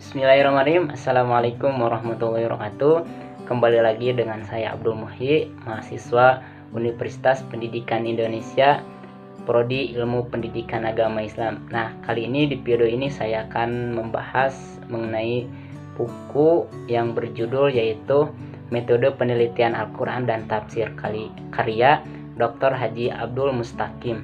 Bismillahirrahmanirrahim. Assalamualaikum warahmatullahi wabarakatuh. Kembali lagi dengan saya Abdul Muhyi, mahasiswa Universitas Pendidikan Indonesia, Prodi Ilmu Pendidikan Agama Islam. Nah, kali ini di video ini saya akan membahas mengenai buku yang berjudul yaitu Metode Penelitian Al-Quran dan Tafsir karya Dr. Haji Abdul Mustaqim.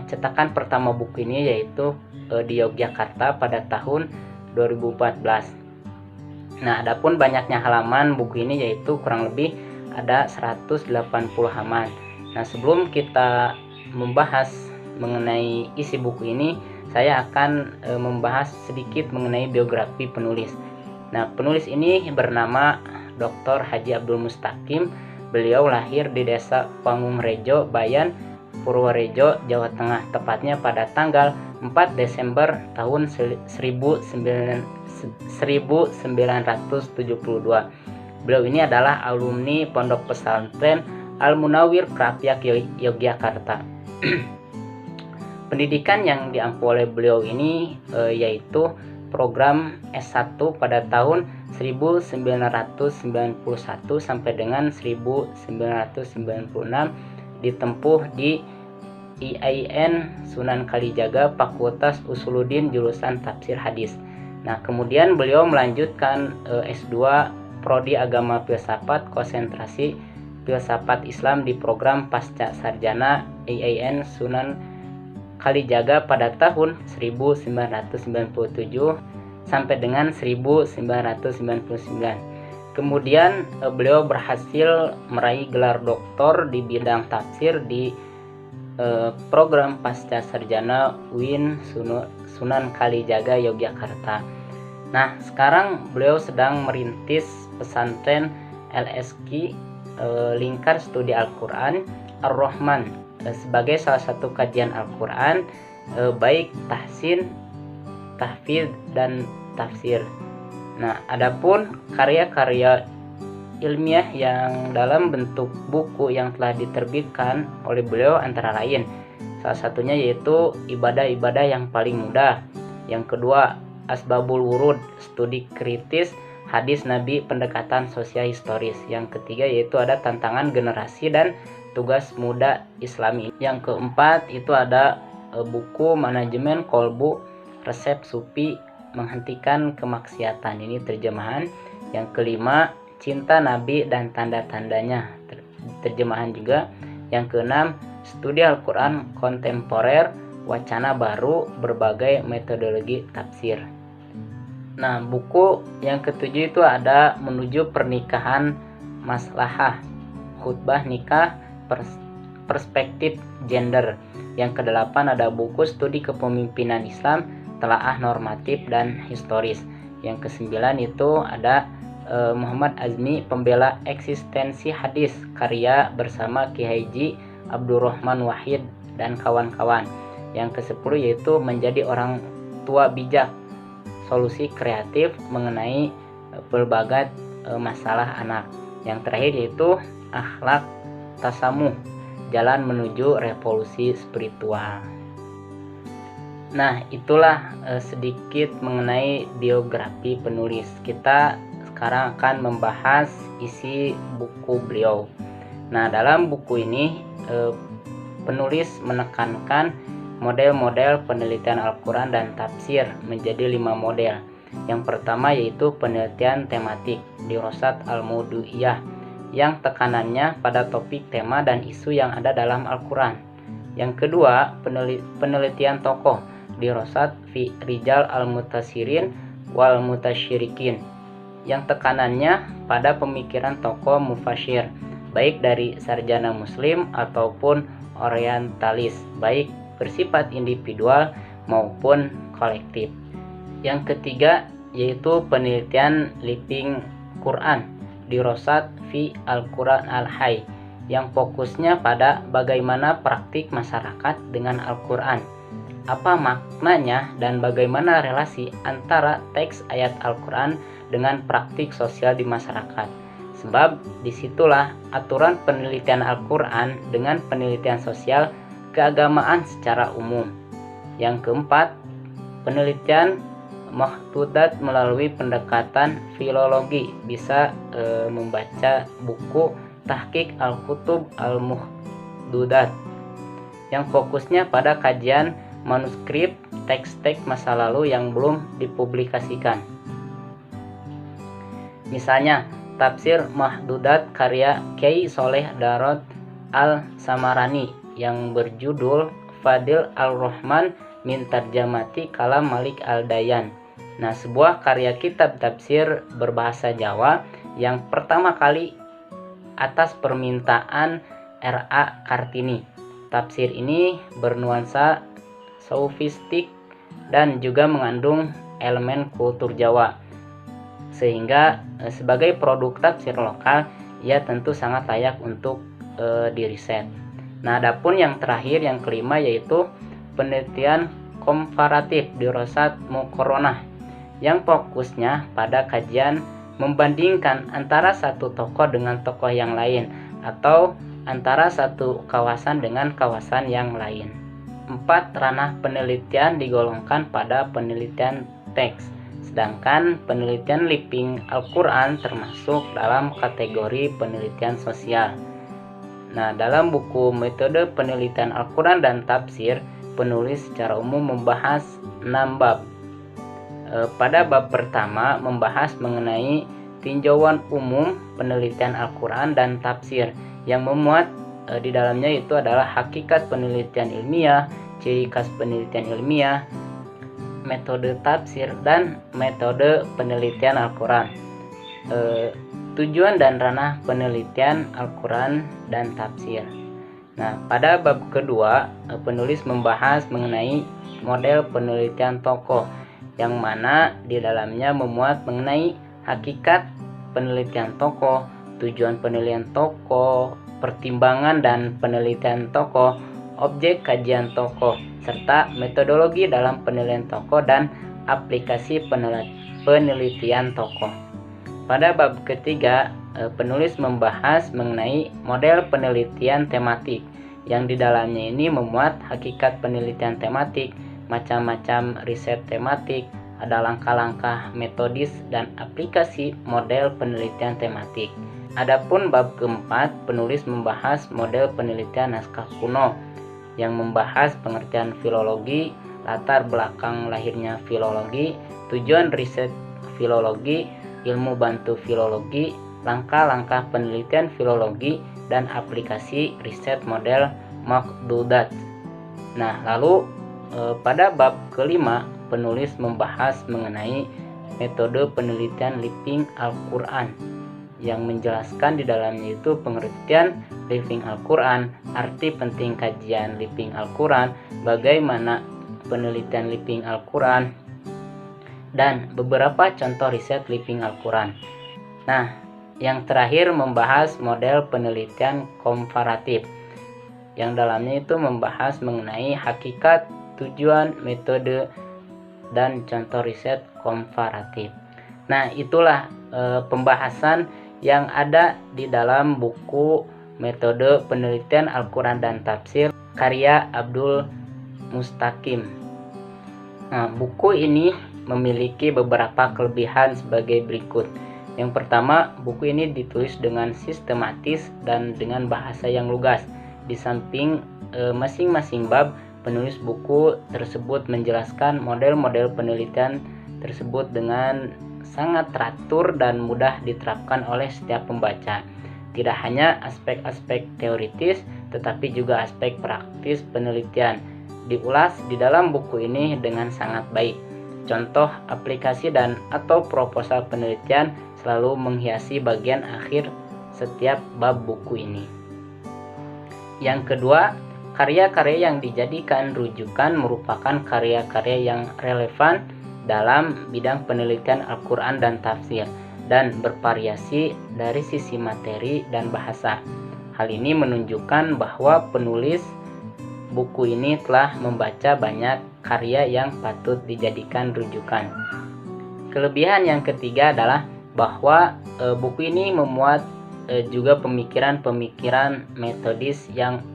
Cetakan pertama buku ini yaitu di Yogyakarta pada tahun 2014. Nah, adapun banyaknya halaman buku ini yaitu kurang lebih ada 180 halaman. Nah, sebelum kita membahas mengenai isi buku ini, saya akan membahas sedikit mengenai biografi penulis. Nah, penulis ini bernama Dr. Haji Abdul Mustaqim. Beliau lahir di Desa Pangungrejo, Bayan, Purworejo, Jawa Tengah, tepatnya pada tanggal 4 Desember tahun 1972. Beliau ini adalah alumni Pondok Pesantren Al-Munawwir Krapyak Yogyakarta. Pendidikan yang diampu oleh beliau ini yaitu program S1 pada tahun 1991 sampai dengan 1996 ditempuh di IAIN Sunan Kalijaga, Fakultas Usuluddin, jurusan Tafsir Hadis. Nah, kemudian beliau melanjutkan S2 Prodi Agama Filsafat, konsentrasi Filsafat Islam di program Pasca Sarjana IAIN Sunan Kalijaga pada tahun 1997 sampai dengan 1999. Kemudian beliau berhasil meraih gelar doktor di bidang tafsir di program Pasca Sarjana UIN Sunan Kalijaga Yogyakarta. Nah, sekarang beliau sedang merintis pesantren LSQ Lingkar Studi Al-Quran Ar-Rahman sebagai salah satu kajian Al-Quran baik tahsin, tahfidz, dan tafsir. Nah, adapun karya-karya ilmiah yang dalam bentuk buku yang telah diterbitkan oleh beliau antara lain, salah satunya yaitu Ibadah-ibadah yang paling mudah. Yang kedua, Asbabul Wurud, studi kritis hadis Nabi, pendekatan sosial historis. Yang ketiga yaitu ada Tantangan Generasi dan Tugas Muda Islami. Yang keempat itu ada buku Manajemen Kolbu, Resep Sufi Menghentikan Kemaksiatan, ini terjemahan. Yang kelima, Cinta Nabi dan Tanda-tandanya, terjemahan juga. Yang keenam, Studi Al-Quran Kontemporer, Wacana Baru, Berbagai Metodologi Tafsir. Nah, buku yang ketujuh itu ada Menuju Pernikahan Maslahah, Khutbah Nikah, Perspektif Gender. Yang kedelapan ada buku Studi Kepemimpinan Islam, Telaah Normatif dan Historis. Yang kesembilan itu ada Muhammad Azmi, Pembela Eksistensi Hadis, karya bersama Ki Haji Abdurrahman Wahid dan kawan-kawan. Yang ke-10 yaitu Menjadi Orang Tua Bijak, Solusi Kreatif mengenai berbagai masalah anak. Yang terakhir yaitu Akhlak Tasamuh, Jalan Menuju Revolusi Spiritual. Nah, itulah sedikit mengenai biografi penulis. Kita sekarang akan membahas isi buku beliau. Nah, dalam buku ini penulis menekankan model-model penelitian Al-Quran dan tafsir menjadi 5 model. Yang pertama yaitu penelitian tematik, dirosat al-maudu'iyah, yang tekanannya pada topik, tema, dan isu yang ada dalam Al-Quran. Yang kedua, penelitian tokoh, dirosat fi rijal al-mutasirin wal mutasyirikin, yang tekanannya pada pemikiran tokoh mufasyir, baik dari sarjana muslim ataupun orientalis, baik bersifat individual maupun kolektif. Yang ketiga yaitu penelitian living Quran, dirosat fi Al-Quran Al-Hayy, yang fokusnya pada bagaimana praktik masyarakat dengan Al-Quran, apa maknanya dan bagaimana relasi antara teks ayat Al-Quran dengan praktik sosial di masyarakat. Sebab disitulah aturan penelitian Al-Quran dengan penelitian sosial keagamaan secara umum. Yang keempat, penelitian Mahdudat melalui pendekatan filologi, bisa membaca buku Tahqiq Al-Kutub Al-Mahdudat yang fokusnya pada kajian manuskrip teks-teks masa lalu yang belum dipublikasikan. Misalnya, Tafsir Mahdudat karya Kyai Soleh Darod Al-Samarani yang berjudul Fadil Al-Rahman min Tarjamati Kalam Malik Al-Dayan. Nah, sebuah karya kitab tafsir berbahasa Jawa yang pertama kali atas permintaan R.A. Kartini. Tafsir ini bernuansa sofistik dan juga mengandung elemen kultur Jawa, sehingga sebagai produk tafsir lokal ia tentu sangat layak untuk diriset. Nah, adapun yang terakhir, yang kelima, yaitu penelitian komparatif dirosat muqaronah yang fokusnya pada kajian membandingkan antara satu tokoh dengan tokoh yang lain atau antara satu kawasan dengan kawasan yang lain. 4 ranah penelitian digolongkan pada penelitian teks, sedangkan penelitian Living Al-Quran termasuk dalam kategori penelitian sosial. Nah, dalam buku Metode Penelitian Al-Quran dan Tafsir, penulis secara umum membahas 6 bab. Pada bab pertama membahas mengenai tinjauan umum penelitian Al-Quran dan Tafsir yang memuat di dalamnya itu adalah hakikat penelitian ilmiah, ciri khas penelitian ilmiah, metode tafsir, dan metode penelitian Al-Quran. Tujuan dan ranah penelitian Al-Quran dan Tafsir. Nah, pada bab kedua penulis membahas mengenai model penelitian tokoh, yang mana di dalamnya memuat mengenai hakikat penelitian tokoh, tujuan penelitian tokoh, pertimbangan dan penelitian tokoh, objek kajian tokoh, serta metodologi dalam penelitian tokoh dan aplikasi penelitian tokoh. Pada bab ketiga, penulis membahas mengenai model penelitian tematik, yang di dalamnya ini memuat hakikat penelitian tematik, macam-macam riset tematik, ada langkah-langkah metodis dan aplikasi model penelitian tematik. Adapun bab keempat, penulis membahas model penelitian naskah kuno yang membahas pengertian filologi, latar belakang lahirnya filologi, tujuan riset filologi, ilmu bantu filologi, langkah-langkah penelitian filologi, dan aplikasi riset model Mahdudat. Nah, lalu pada bab kelima penulis membahas mengenai metode penelitian Living Al-Quran yang menjelaskan di dalamnya itu pengertian Living Al-Quran, arti penting kajian Living Al-Quran, bagaimana penelitian Living Al-Quran, dan beberapa contoh riset Living Al-Quran. Nah, yang terakhir membahas model penelitian komparatif, yang dalamnya itu membahas mengenai hakikat, tujuan, metode, dan contoh riset komparatif. Nah, itulah pembahasan yang ada di dalam buku Metode Penelitian Al-Quran dan Tafsir karya Abdul Mustaqim. Nah, buku ini memiliki beberapa kelebihan sebagai berikut. Yang pertama, buku ini ditulis dengan sistematis dan dengan bahasa yang lugas. Di samping masing-masing bab, penulis buku tersebut menjelaskan model-model penelitian tersebut dengan sangat teratur dan mudah diterapkan oleh setiap pembaca. Tidak hanya aspek-aspek teoritis, tetapi juga aspek praktis penelitian diulas di dalam buku ini dengan sangat baik. Contoh aplikasi dan atau proposal penelitian selalu menghiasi bagian akhir setiap bab buku ini. Yang kedua, karya-karya yang dijadikan rujukan merupakan karya-karya yang relevan dalam bidang penelitian Al-Quran dan Tafsir dan bervariasi dari sisi materi dan bahasa. Hal ini menunjukkan bahwa penulis buku ini telah membaca banyak karya yang patut dijadikan rujukan. Kelebihan yang ketiga adalah bahwa buku ini memuat juga pemikiran-pemikiran metodis yang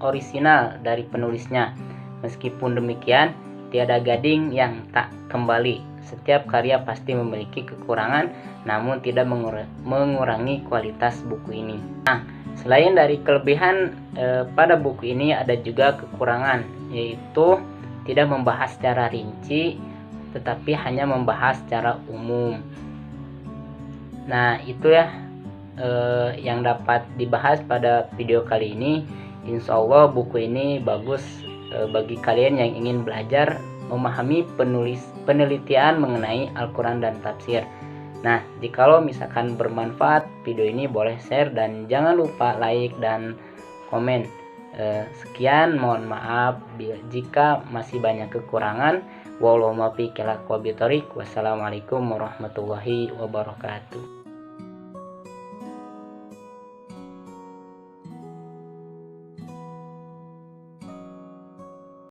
orisinal dari penulisnya. Meskipun demikian, tiada gading yang tak kembali. setiap karya pasti memiliki kekurangan, namun tidak mengurangi kualitas buku ini. Nah, selain dari kelebihan pada buku ini ada juga kekurangan, yaitu tidak membahas secara rinci, tetapi hanya membahas secara umum. Nah, itu ya yang dapat dibahas pada video kali ini. Insya Allah buku ini bagus bagi kalian yang ingin belajar memahami penelitian mengenai Al-Quran dan tafsir. Nah, jikalau misalkan bermanfaat video ini, boleh share dan jangan lupa like dan komen. Sekian, mohon maaf jika masih banyak kekurangan. Wassalamualaikum warahmatullahi wabarakatuh.